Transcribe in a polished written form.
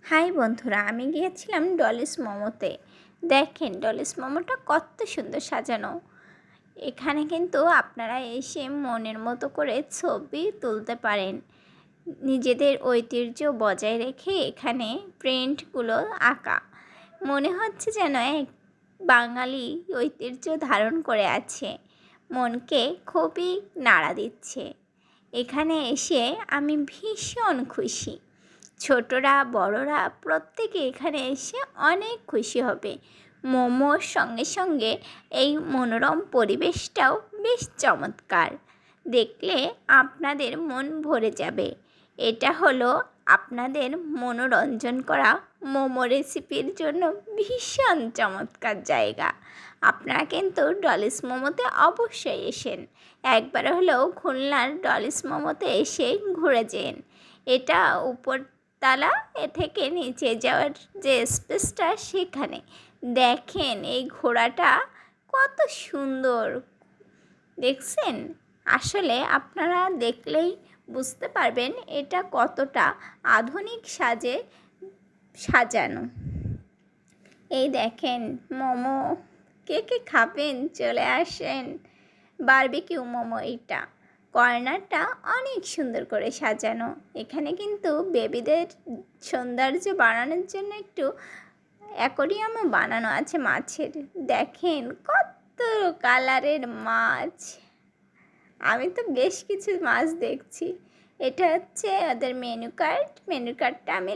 High বন্ধুরা, আমি গিয়েছিলাম ডলিস মোমোতে। দেখেন ডলিস মোমোটা কত সুন্দর সাজানো। এখানে কিন্তু আপনারা এসে মনের মতো করে ছবি তুলতে পারেন। নিজেদের ঐতিহ্য বজায় রেখে এখানে প্রিন্টগুলো আঁকা, মনে হচ্ছে যেন এক বাঙালি ঐতিহ্য ধারণ করে আছে। মনকে খুবই নাড়া দিচ্ছে। এখানে এসে আমি ভীষণ খুশি। ছোটরা বড়রা প্রত্যেকে এখানে এসে অনেক খুশি হবে। মোমোর সঙ্গে সঙ্গে এই মনোরম পরিবেশটাও বেশ চমৎকার। দেখলে আপনাদের মন ভরে যাবে। এটা হলো আপনাদের মনোরঞ্জন করা মোমো রেসিপির জন্য ভীষণ চমৎকার জায়গা। আপনারা কিন্তু ডলিস মোমোতে অবশ্যই এসেন। একবার হলেও খুলনার ডলিস মোমোতে এসে ঘুরে যেন। এটা উপরতলা থেকে নিচে যাওয়ার যে স্পেসটা, সেখানে দেখেন এই ঘোড়াটা কত সুন্দর দেখছেন। আসলে আপনারা দেখলেই বুঝতে পারবেন এটা কতটা আধুনিক সাজে সাজানো। এই দেখেন মোমো, কে কে খাবেন চলে আসেন। বারবিকিউ মোমো, এটা কর্নারটা অনেক সুন্দর করে সাজানো। এখানে কিন্তু বেবিদের সৌন্দর্য বাড়ানোর জন্য একটু অ্যাকোরিয়ামও বানানো আছে মাছের। দেখেন কত কালারের মাছ। আমি তো বেশ কিছু মাছ দেখছি। এটা হচ্ছে ওদের মেনু কার্ড। মেনু কার্ডটা আমি